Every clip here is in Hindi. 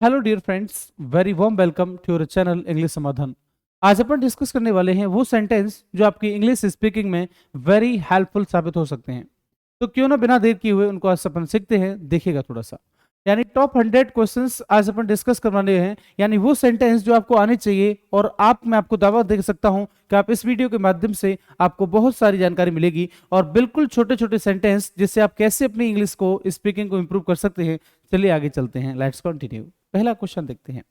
Hello dear friends, very warm welcome to your channel English Samadhan. आज अपन डिस्कस करने वाले हैं वो सेंटेंस जो आपकी इंग्लिश स्पीकिंग में वेरी हेल्पफुल साबित हो सकते हैं। तो क्यों ना बिना देर किए हुए उनको आज अपन सीखते हैं। देखिएगा थोड़ा सा, यानी टॉप 100 क्वेश्चंस आज अपन डिस्कस करवाने हैं, यानी वो सेंटेंस जो आपको आने चाहिए। और मैं आपको दावा दे सकता हूं कि आप इस वीडियो के माध्यम से आपको बहुत सारी जानकारी मिलेगी और बिल्कुल छोटे छोटे सेंटेंस जिससे आप कैसे अपनी इंग्लिश को स्पीकिंग को इंप्रूव कर सकते हैं। चलिए आगे चलते हैं, लेट्स कंटिन्यू। पहला क्वेश्चन देखते हैं।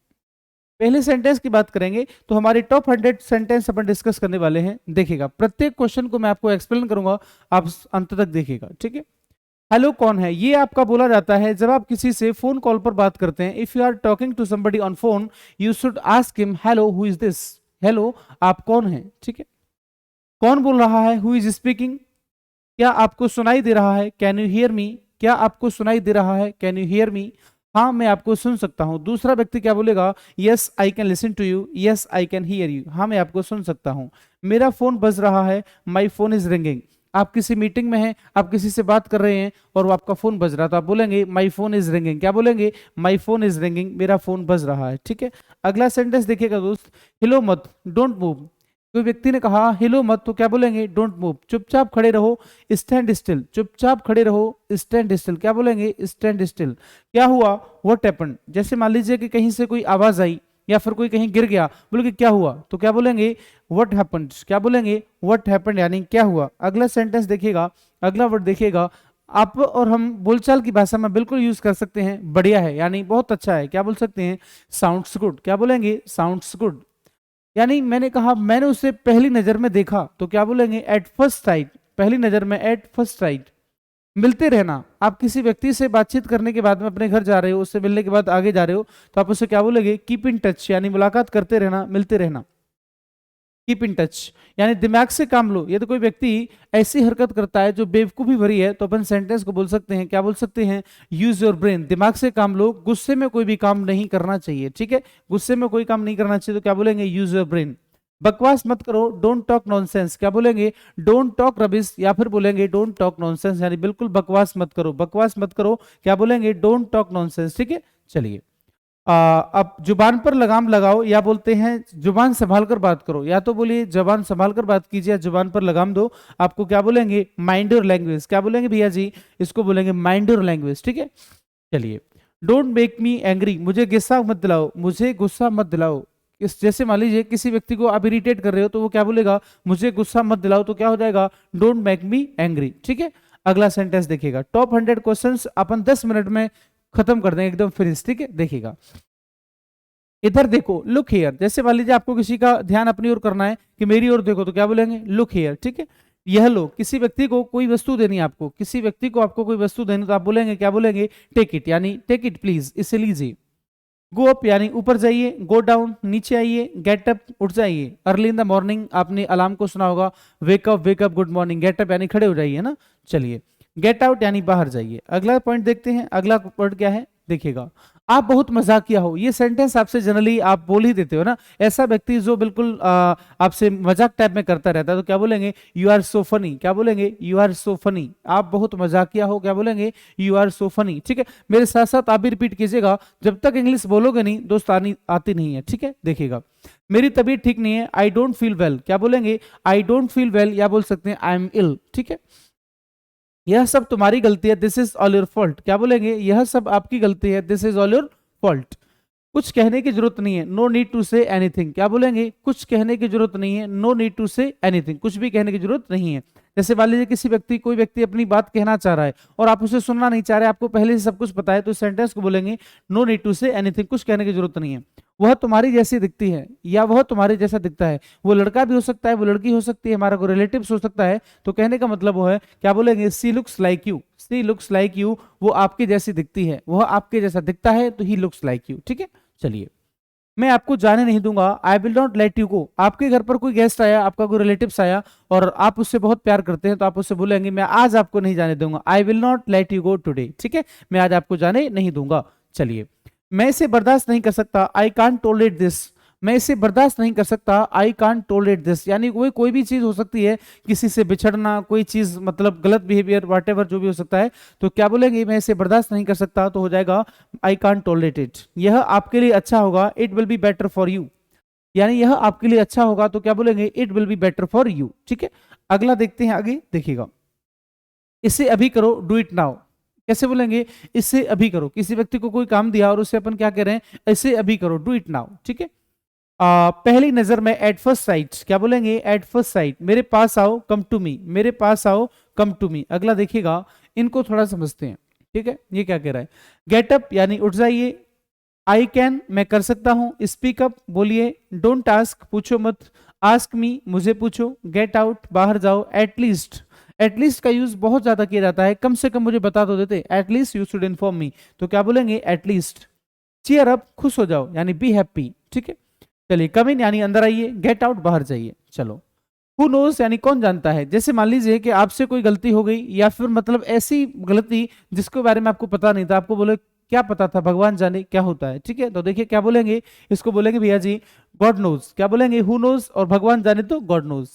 पहले सेंटेंस की बात करेंगे तो हमारी टॉप 100 सेंटेंस अपन डिस्कस करने वाले हैं। देखिएगा, प्रत्येक क्वेश्चन को मैं आपको एक्सप्लेन करूंगा, आप अंत तक देखिएगा, ठीक है। हेलो कौन है, ये आपका बोला जाता है जब आप किसी से फोन कॉल पर बात करते हैं। If you are talking to somebody on phone, you should ask him hello who is this. Hello, आप कौन है, ठीक है। कौन बोल रहा है, हु इज स्पीकिंग। क्या आपको सुनाई दे रहा है, कैन यू हियर मी। क्या आपको सुनाई दे रहा है, कैन यू हियर मी। हाँ, मैं आपको सुन सकता हूं। दूसरा व्यक्ति क्या बोलेगा, yes I can listen to you, yes I can hear you. हाँ, मैं आपको सुन सकता हूं। मेरा फोन बज रहा है, माई फोन इज रिंगिंग। आप किसी मीटिंग में हैं, आप किसी से बात कर रहे हैं और वो आपका फोन बज रहा है, तो आप बोलेंगे माई फोन इज रिंगिंग। क्या बोलेंगे, माई फोन इज रिंगिंग, मेरा फोन बज रहा है, ठीक है। अगला सेंटेंस देखिएगा दोस्त, हिलो मत, डोंट मूव। कोई व्यक्ति ने कहा हिलो मत, तो क्या बोलेंगे, डोंट मूव, चुपचाप खड़े रहो, स्टैंड स्टिल। चुपचाप खड़े रहो, स्टैंड स्टिल। क्या बोलेंगे, स्टैंड स्टिल। क्या हुआ, व्हाट हैपेंड। जैसे मान लीजिए कि कहीं से कोई आवाज आई या फिर कोई कहीं गिर गया, बोले कि क्या हुआ, तो क्या बोलेंगे, व्हाट हैपेंड। क्या बोलेंगे, व्हाट हैपेंड, यानी क्या हुआ। अगला सेंटेंस देखिएगा, अगला वर्ड देखिएगा। आप और हम बोलचाल की भाषा में बिल्कुल यूज कर सकते हैं, बढ़िया है, यानी बहुत अच्छा है। क्या बोल सकते हैं, साउंड्स गुड। क्या बोलेंगे, साउंड्स गुड। यानी मैंने कहा मैंने उसे पहली नजर में देखा, तो क्या बोलेंगे, एट फर्स्ट साइट। पहली नजर में, एट फर्स्ट साइट। मिलते रहना, आप किसी व्यक्ति से बातचीत करने के बाद में अपने घर जा रहे हो, उससे मिलने के बाद आगे जा रहे हो, तो आप उससे क्या बोलेंगे, कीप इन टच, यानी मुलाकात करते रहना, मिलते रहना। कीप इन टच यानी दिमाग से काम लो। यदि कोई व्यक्ति ऐसी हरकत करता है जो बेवकूफी भरी है, तो अपन सेंटेंस को बोल सकते हैं, क्या बोल सकते हैं, यूज योर ब्रेन, दिमाग से काम लो। गुस्से में कोई भी काम नहीं करना चाहिए, ठीक है। गुस्से में कोई काम नहीं करना चाहिए, तो क्या बोलेंगे, यूज योर ब्रेन। बकवास मत करो, डोंट टॉक नॉनसेंस। क्या बोलेंगे, डोंट टॉक रबिश, या फिर बोलेंगे डोंट टॉक नॉनसेंस, यानी बिल्कुल बकवास मत करो, बकवास मत करो। क्या बोलेंगे, डोंट टॉक नॉनसेंस, ठीक है। चलिए, अब जुबान पर लगाम लगाओ, या बोलते हैं जुबान संभाल कर बात करो। या तो बोलिए जुबान संभाल कर बात कीजिए, या जुबान पर लगाम दो। आपको क्या बोलेंगे, माइंड योर लैंग्वेज। क्या बोलेंगे भैया जी, इसको बोलेंगे माइंड योर लैंग्वेज, ठीक है। चलिए, डोंट मेक मी एंग्री, मुझे गुस्सा मत दिलाओ, मुझे गुस्सा मत दिलाओ। इस जैसे मान लीजिए किसी व्यक्ति को आप इरिटेट कर रहे हो, तो वो क्या बोलेगा, मुझे गुस्सा मत दिलाओ, तो क्या हो जाएगा, डोंट मेक मी एंग्री, ठीक है। अगला सेंटेंस देखिएगा, टॉप 100 क्वेश्चंस अपन 10 मिनट में खत्म कर देंगे, एकदम फिनिश, ठीक है। देखिएगा, इधर देखो, लुक हियर। जैसे मान लीजिए आपको किसी का ध्यान अपनी ओर करना है कि मेरी ओर देखो, तो क्या बोलेंगे, लुक हियर, ठीक है। यह लो, किसी व्यक्ति को कोई वस्तु देनी है, आपको किसी व्यक्ति को आपको कोई वस्तु देनी, तो आप बोलेंगे, क्या बोलेंगे, टेक इट, यानी टेक इट प्लीज, इसे लीजिए। गो अप यानी ऊपर जाइए, गो डाउन नीचे आइए, गेट अप उठ जाइए। अर्ली इन द मॉर्निंग, आपने अलार्म को सुना होगा, wake up good morning. Get up यानी खड़े हो जाइए ना। चलिए, गेट आउट यानी बाहर जाइए। अगला पॉइंट देखते हैं, अगला वर्ड क्या है, देखिएगा। आप बहुत मजाकिया हो, ये सेंटेंस आपसे जनरली आप बोल ही देते हो ना। ऐसा व्यक्ति जो बिल्कुल आपसे मजाक टाइप में करता रहता है, तो क्या बोलेंगे, यू आर सो फनी। क्या बोलेंगे, यू आर सो फनी, आप बहुत मजाकिया हो। क्या बोलेंगे, यू आर सो फनी, ठीक है। मेरे साथ साथ आप भी रिपीट कीजिएगा, जब तक इंग्लिश बोलोगे नहीं दोस्त आती नहीं है, ठीक है। देखिएगा, मेरी तबीयत ठीक नहीं है, आई डोंट फील वेल। क्या बोलेंगे, आई डोंट फील वेल, या बोल सकते हैं आई एम इल, ठीक है। यह सब तुम्हारी गलती है, this is all your fault. क्या बोलेंगे, यह सब आपकी गलती है, this is all your fault. कुछ कहने की जरूरत नहीं है, no need to say anything. क्या बोलेंगे, कुछ कहने की जरूरत नहीं है, no need to say anything, कुछ भी कहने की जरूरत नहीं है। जैसे मान लीजिए कोई व्यक्ति अपनी बात कहना चाह रहा है और आप उसे सुनना नहीं चाह रहे, आपको पहले से सब कुछ पता है, तो सेंटेंस को बोलेंगे, no need to say anything, कुछ कहने की जरूरत नहीं है। वह तुम्हारी जैसी दिखती है, या वह तुम्हारे जैसा दिखता है। वो लड़का भी हो सकता है, वो लड़की हो सकती है, हमारा कोई रिलेटिव हो सकता है, तो कहने का मतलब वो है, क्या बोलेंगे, she looks like you, she looks like you, वो आपके जैसी दिखती है, वह आपके जैसा दिखता है, तो ही लुक्स लाइक यू, ठीक है। चलिए, मैं आपको जाने नहीं दूंगा, I will not let you go. आपके घर पर कोई गेस्ट आया, आपका कोई रिलेटिव्स आया और आप उससे बहुत प्यार करते हैं, तो आप उससे बोलेंगे, मैं आज आपको नहीं जाने दूंगा, I will not let you go today, ठीक है। मैं आज आपको जाने नहीं दूंगा। चलिए, मैं इसे बर्दाश्त नहीं कर सकता, आई कांट टॉलरेट दिस। मैं इसे बर्दाश्त नहीं कर सकता, आई कांट टॉलरेट दिस, यानी कोई भी चीज हो सकती है, किसी से बिछड़ना, कोई चीज मतलब गलत बिहेवियर वाट एवर जो भी हो सकता है, तो क्या बोलेंगे, मैं इसे बर्दाश्त नहीं कर सकता, तो हो जाएगा आई कांट टॉलरेट इट। यह आपके लिए अच्छा होगा, it will be better for you, यानी यह आपके लिए अच्छा होगा, तो क्या बोलेंगे, it will be better for you. ठीक है, अगला देखते हैं, आगे देखिएगा, इसे अभी करो, डू इट नाउ। कैसे बोलेंगे, इससे अभी करो, किसी व्यक्ति को कोई काम दिया और उससे अपन क्या कह रहे हैं, इसे अभी करो, डू इट नाउ। ठीक है, पहली नजर में, एट फर्स्ट साइट, क्या बोलेंगे, एट फर्स्ट साइट, मेरे पास आओ, कम टू मी, मेरे पास आओ, कम टू मी। अगला देखिएगा, इनको थोड़ा समझते हैं। ठीक है, ये क्या कह रहा है, गेट अप यानी उठ जाइए, आई कैन मैं कर सकता हूं, स्पीक अप बोलिए, डोंट आस्क पूछो मत, आस्क मी मुझे पूछो, गेट आउट बाहर जाओ, एटलीस्ट, एटलीस्ट का यूज बहुत ज्यादा किया जाता है, कम से कम मुझे बता दो देते, at least you should inform me, तो क्या बोलेंगे, एटलीस्ट। चीयर अप खुश हो जाओ, यानी बी हैप्पी। ठीक है, चलिए, कम इन यानी अंदर आइए, गेट आउट बाहर जाइए। चलो, हु नोज यानी कौन जानता है, जैसे मान लीजिए कि आपसे कोई गलती हो गई, या फिर मतलब ऐसी गलती जिसके बारे में आपको पता नहीं था, आपको बोले क्या पता था, भगवान जाने क्या होता है। ठीक है, तो देखिए क्या बोलेंगे, इसको बोलेंगे भैया जी गॉड नोज, क्या बोलेंगे, हु नोज, और भगवान जाने तो गॉड नोज।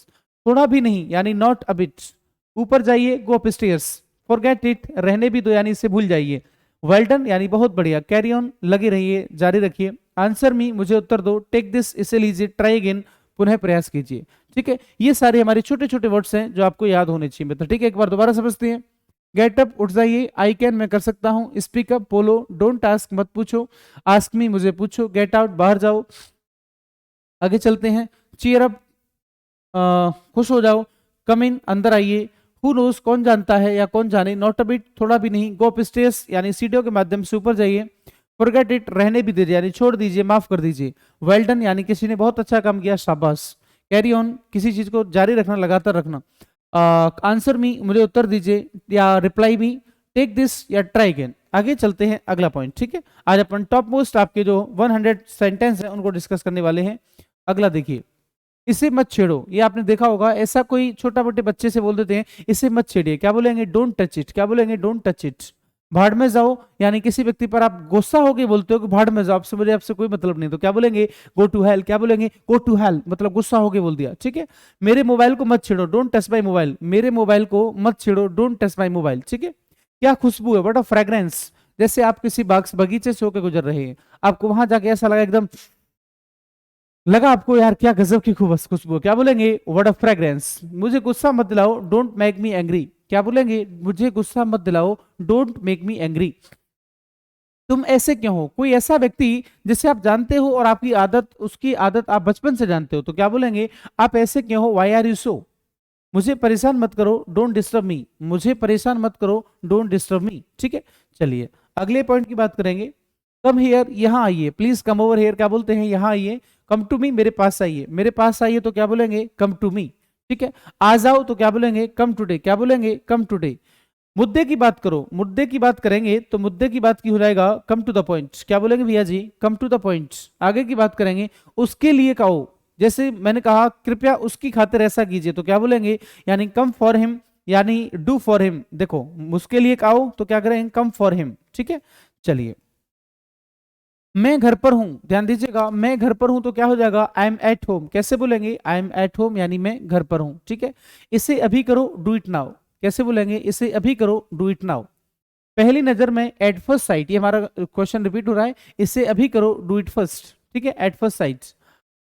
थोड़ा भी नहीं यानी नॉट अ बिट, ऊपर जाइए, go up stairs, forget it रहने भी दो यानी इसे भूल जाइए, वेल डन यानी बहुत बढ़िया, कैरी ऑन लगे रहिए, जारी रखिए, आंसर मी मुझे उत्तर दो, टेक दिस इसे लीजिए, ट्राई अगेन पुनः प्रयास कीजिए। ठीक है, ये सारे हमारे छोटे छोटे वर्ड्स हैं जो आपको याद होने चाहिए मित्र। ठीक है, एक बार दोबारा समझते हैं, गेट अप उठ जाइए, आई कैन मैं कर सकता हूं, स्पीक अप बोलो, डोंट आस्क मत पूछो, आस्क मी मुझे पूछो, गेट आउट बाहर जाओ। आगे चलते हैं, चीयर अप खुश हो जाओ, कम इन अंदर आइए, हु नोज कौन जानता है या कौन जाने, नॉट अ बिट थोड़ा भी नहीं, गो अप स्टेयर्स यानी सीढ़ियों के माध्यम से ऊपर जाइए, फॉरगेट इट रहने भी दीजिए यानी छोड़ दीजिए, माफ कर दीजिए, वेल डन यानी किसी ने बहुत अच्छा काम किया, शाबाश, कैरी ऑन किसी चीज को जारी रखना, लगातार रखना, आंसर मी मुझे उत्तर दीजिए या रिप्लाई मी, टेक दिस या ट्राई अगेन। आगे चलते हैं, अगला पॉइंट। ठीक है, आज अपन टॉप मोस्ट आपके जो 100 सेंटेंस हैं उनको डिस्कस करने वाले हैं। अगला देखिए, इसे मत छेड़ो, ये आपने देखा होगा, ऐसा कोई छोटा मोटे बच्चे से बोल देते हैं इसे मत छेड़िए, क्या बोलेंगे, डोंट टच इट, क्या बोलेंगे, डोंट टच इट। भाड़ में जाओ यानी किसी व्यक्ति पर आप गुस्सा होकर बोलते हो कि भाड़ में जाओ, आपसे मुझे आपसे कोई मतलब नहीं, तो क्या बोलेंगे, गो टू हेल, क्या बोलेंगे, गो टू हेल, मतलब गुस्सा होकर बोल दिया। ठीक है, मेरे मोबाइल को मत छेड़ो, डोंट टच माई मोबाइल, मेरे मोबाइल को मत छेड़ो, डोंट टच माई मोबाइल। ठीक है, क्या खुशबू है, व्हाट अ फ्रेग्रेंस, जैसे आप किसी बाग बगीचे से होकर गुजर रहे हैं, आपको वहां जाके ऐसा लगा एकदम, लगा आपको यार क्या गजब की खूब खुशबू, क्या बोलेंगे, व्हाट अ फ्रेग्रेंस। मुझे गुस्सा मत दिलाओ, डोंट मेक मी एंग्री, क्या बोलेंगे, मुझे गुस्सा मत दिलाओ, डोंट मेक मी एंग्री। तुम ऐसे क्यों हो, कोई ऐसा व्यक्ति जिसे आप जानते हो और आपकी आदत, उसकी आदत आप बचपन से जानते हो, तो क्या बोलेंगे, आप ऐसे क्यों हो, वाई आर यू सो, मुझे परेशान मत करो, डोंट डिस्टर्ब मी, मुझे परेशान मत करो, डोंट डिस्टर्ब मी। ठीक है, चलिए अगले पॉइंट की बात करेंगे, कम हियर यहाँ आइए, प्लीज कम ओवर हियर, क्या बोलते हैं, यहाँ आइए, कम टू मी मेरे पास आइए, मेरे पास आइए तो क्या बोलेंगे, कम टू मी। ठीक है, आ जाओ तो क्या बोलेंगे, कम टुडे, क्या बोलेंगे, कम टुडे। मुद्दे की बात करो, मुद्दे की बात करेंगे तो मुद्दे की बात की हो जाएगा, कम टू द पॉइंट, क्या बोलेंगे भैया जी, कम टू द पॉइंट। आगे की बात करेंगे, उसके लिए कहो, जैसे मैंने कहा कृपया उसकी खातिर ऐसा कीजिए, तो क्या बोलेंगे, यानी कम फॉर हिम यानी डू फॉर हिम। देखो उसके लिए कहो तो क्या करेंगे, कम फॉर हिम। ठीक है, चलिए, मैं घर पर हूं, ध्यान दीजिएगा, मैं घर पर हूं तो क्या हो जाएगा, आई एम एट होम, कैसे बोलेंगे, आई एम एट होम यानी मैं घर पर हूं। ठीक है, इसे अभी करो, डू इट नाउ, कैसे बोलेंगे, इसे अभी करो, डू इट नाउ। पहली नजर में, एट फर्स्ट साइट, ये हमारा क्वेश्चन रिपीट हो रहा है, इसे अभी करो, डू इट फर्स्ट। ठीक है, एट फर्स्ट साइट।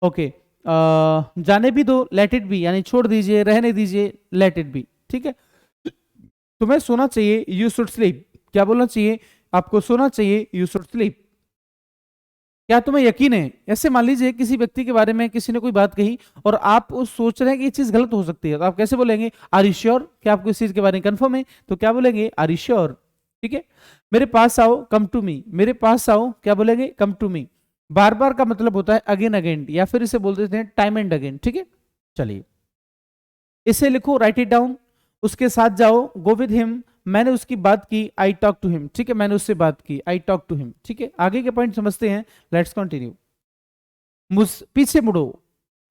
ओके, जाने भी दो, लेट इट बी यानी छोड़ दीजिए, रहने दीजिए, लेट इट बी। ठीक है, तुम्हें सोना चाहिए, यू शुड स्लीप, क्या बोलना चाहिए, आपको सोना चाहिए, यू शुड स्लीप। क्या तुम्हें यकीन है, ऐसे मान लीजिए किसी व्यक्ति के बारे में किसी ने कोई बात कही और आप उस सोच रहे हैं कि ये चीज गलत हो सकती है, तो आप कैसे बोलेंगे, आर यू श्योर, क्या आपको इस चीज के बारे में कंफर्म है, तो क्या बोलेंगे, आर यू श्योर। ठीक है, मेरे पास आओ, कम टू मी, मेरे पास आओ, क्या बोलेंगे, कम टू मी। बार बार का मतलब होता है अगेन अगेन, या फिर इसे बोल देते हैं टाइम एंड अगेन। ठीक है, चलिए इसे लिखो, राइट इट डाउन, उसके साथ जाओ, गो विद हिम, मैंने उसकी बात की, आई टॉक टू हिम। ठीक है, मैंने उससे बात की, आई टॉक टू हिम। ठीक है, आगे के पॉइंट समझते हैं, लेट्स कंटिन्यू। मुझ पीछे मुड़ो,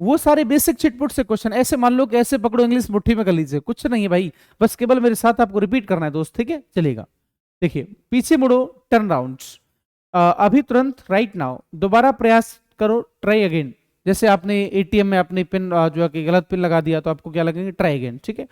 वो सारे बेसिक चिटपुट से क्वेश्चन, ऐसे मान लो कि ऐसे पकड़ो, इंग्लिश मुट्ठी में कर लीजिए, कुछ नहीं है भाई, बस केवल मेरे साथ आपको रिपीट करना है दोस्त। ठीक है, चलेगा, देखिए, पीछे मुड़ो, टर्न राउंड, अभी तुरंत, राइट नाउ, दोबारा प्रयास करो, ट्राई अगेन, जैसे आपने एटीएम में अपनी पिन जो है कि गलत पिन लगा दिया तो आपको क्या लगेंगे, ट्राई अगेन। ठीक है,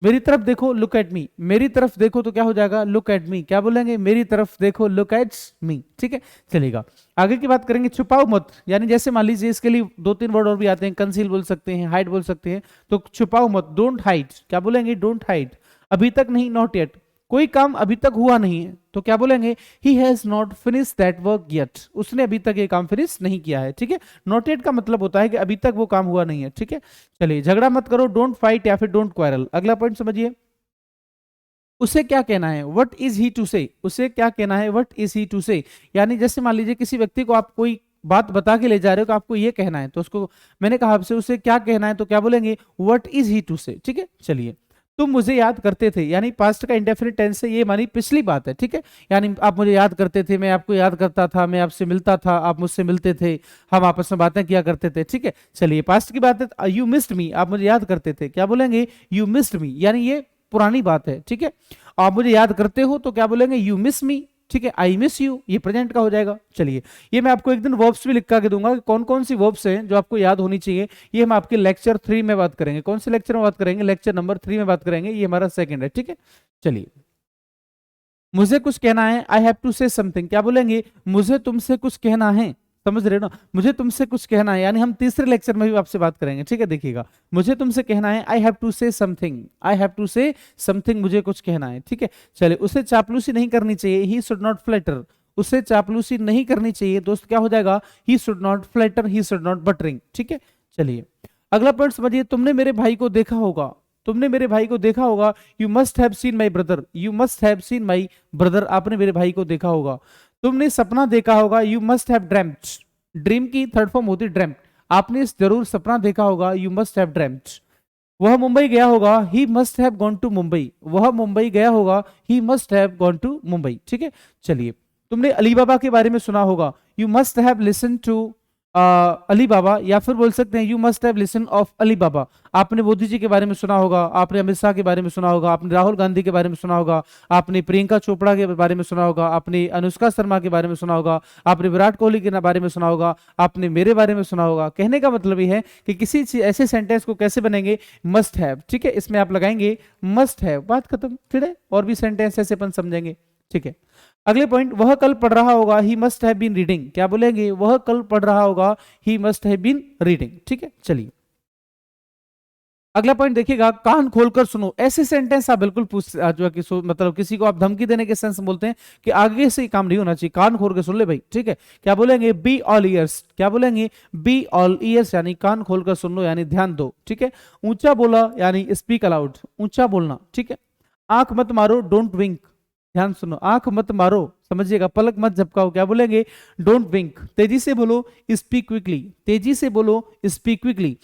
मेरी तरफ देखो, लुक एट मी, मेरी तरफ देखो तो क्या हो जाएगा, लुक एट मी। क्या बोलेंगे, मेरी तरफ देखो, लुक एट मी। ठीक है, चलेगा। आगे की बात करेंगे, छुपाओ मत, यानी जैसे मान लीजिए इसके लिए 2-3 वर्ड और भी आते हैं, कंसील बोल सकते हैं, हाइड बोल सकते हैं। तो छुपाओ मत, डोंट हाइड, क्या बोलेंगे, डोंट हाइड। अभी तक नहीं, नॉट येट, कोई काम अभी तक हुआ नहीं है तो क्या बोलेंगे, he has not finish that work yet, उसने अभी तक ये काम फिनिश नहीं किया है। ठीक है, नॉट येट का मतलब होता है कि अभी तक वो काम हुआ नहीं है। ठीक है, चलिए, झगड़ा मत करो, डोंट फाइट या फिर डोंट क्वारल। अगला पॉइंट समझिए, उसे क्या कहना है, व्हाट इज ही टू से, उसे क्या कहना है, व्हाट इज ही टू से। यानी जैसे मान लीजिए किसी व्यक्ति को आप कोई बात बता के ले जा रहे हो कि आपको ये कहना है, तो उसको मैंने कहा आपसे उसे क्या कहना है, तो क्या बोलेंगे, व्हाट इज ही टू से। ठीक है, चलिए, तुम मुझे याद करते थे, यानी पास्ट का इंडेफिनिट टेंस से, ये मानी पिछली बात है। ठीक है, यानी आप मुझे याद करते थे, मैं आपको याद करता था, मैं आपसे मिलता था, आप मुझसे मिलते थे, हम आपस में बातें किया करते थे। ठीक है, चलिए, पास्ट की बात है, यू मिस्ड मी, आप मुझे याद करते थे, क्या बोलेंगे, यू मिस्ड मी, यानी ये पुरानी बात है। ठीक है, आप मुझे याद करते हो तो क्या बोलेंगे, यू मिस मी। ठीक है, आई मिस यू, ये प्रेजेंट का हो जाएगा। चलिए, ये मैं आपको एक दिन वर्ब्स भी लिख के दूंगा कि कौन कौन सी वर्ब्स हैं जो आपको याद होनी चाहिए। ये हम आपके लेक्चर 3 में बात करेंगे। कौन से लेक्चर में बात करेंगे, लेक्चर नंबर 3 में बात करेंगे, ये हमारा सेकंड है। ठीक है, चलिए, मुझे कुछ कहना है, I have to say something, क्या बोलेंगे, मुझे तुमसे कुछ कहना है। समझ रहे हो ना, मुझे तुमसे कुछ कहना है, यानी हम तीसरे लेक्चर में भी आपसे बात करेंगे। ठीक है, देखिएगा, मुझे तुमसे कहना है, I have to say something, I have to say something, मुझे कुछ कहना है। ठीक है, चलिए, उसे चापलूसी नहीं करनी चाहिए, ही शुड नॉट फ्लैटर, उसे चापलूसी नहीं करनी चाहिए दोस्त, क्या हो जाएगा, he should not flatter, he should not buttering. ठीक है, चलिए, अगला पॉइंट समझिए, तुमने मेरे भाई को देखा होगा, तुमने मेरे भाई को देखा होगा, you must have seen my brother, you must have seen my brother, आपने मेरे भाई को देखा होगा। तुमने सपना देखा होगा, you must have dreamed, dream की थर्ड फॉर्म होती है ड्रीम्ड, आपने जरूर सपना देखा होगा, यू मस्ट हैव ड्रीम्ड। वह मुंबई गया होगा, he must have gone to Mumbai, वह मुंबई गया होगा, he must have gone to Mumbai. ठीक है, चलिए, तुमने अली बाबा के बारे में सुना होगा, you must have listen to Ali Baba, या फिर बोल सकते हैं you must have listen of Ali Baba, आपने मोदी जी के बारे में सुना होगा, आपने अमित शाह के बारे में सुना होगा, आपने राहुल गांधी के बारे में सुना होगा, आपने प्रियंका चोपड़ा के बारे में सुना होगा, आपने अनुष्का शर्मा के बारे में सुना होगा, आपने विराट कोहली के बारे में सुना होगा, आपने मेरे बारे में सुना होगा। कहने का मतलब ये है कि किसी ऐसे सेंटेंस को कैसे बनेंगे, मस्ट हैव। ठीक है, इसमें आप लगाएंगे मस्ट हैव, बात खत्म। फिर है और भी सेंटेंस ऐसे अपन समझेंगे। ठीक है, अगले पॉइंट, वह कल पढ़ रहा होगा, he must have been reading, क्या बोलेंगे, वह कल पढ़ रहा होगा, he must have been reading. ठीक है, चलिए, अगला पॉइंट देखिएगा, कान खोलकर सुनो, ऐसे सेंटेंस आप बिल्कुल पूछ जो है कि मतलब किसी को आप धमकी देने के सेंस में बोलते हैं कि आगे से काम नहीं होना चाहिए, कान खोल के सुन ले भाई। ठीक है, क्या बोलेंगे, बी ऑल ईयर्स, क्या बोलेंगे, बी ऑल ईयर्स, यानी कान खोलकर सुन लो, यानी ध्यान दो। ठीक है, ऊंचा बोला, यानी स्पीक अलाउड, ऊंचा बोलना। ठीक है, आंख मत मारो, डोंट विंक, ध्यान सुनो, आंख मत मारो, समझिएगा, पलक मत झपकाओ, क्या बोलेंगे, डोंट विंक। तेजी से बोलो, स्पीक क्विकली, तेजी से बोलो, स्पीक क्विकली।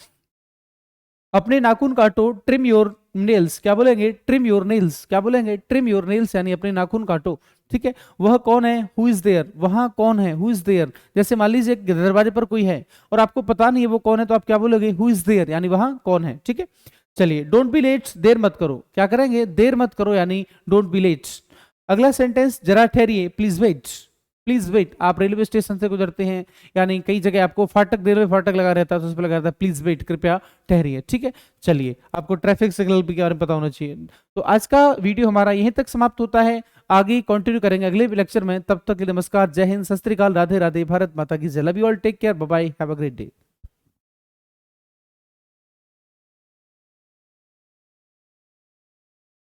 अपने नाखून काटो, ट्रिम योर नेल्स, क्या बोलेंगे, ट्रिम योर नेल्स, क्या बोलेंगे, ट्रिम योर नेल्स, यानी अपने नाखून काटो। ठीक है, वह कौन है, हु इज देयर, वहां कौन है, हु इज देयर। जैसे मान लीजिए दरवाजे पर कोई है और आपको पता नहीं है वो कौन है, तो आप क्या बोलोगे, हु इज देयर, यानी वहां कौन है। ठीक है, चलिए, डोंट बी लेट, देर मत करो, क्या करेंगे, देर मत करो, यानी डोंट बी लेट। अगला सेंटेंस, जरा ठहरिए, प्लीज वेट, प्लीज वेट। आप रेलवे स्टेशन से गुजरते हैं, यानी कई जगह आपको फाटक, रेलवे फाटक लगा रहता है, तो उस पर लगा रहता है प्लीज वेट, कृपया ठहरिए। ठीक है, चलिए, आपको ट्रैफिक सिग्नल के बारे में पता होना चाहिए। तो आज का वीडियो हमारा यहीं तक समाप्त होता है, आगे कंटिन्यू करेंगे अगले लेक्चर में। तब तक के लिए नमस्कार, जय हिंद, सत श्री अकाल, राधे राधे, भारत माता की जय। Love you all, take care, bye bye, have a great day.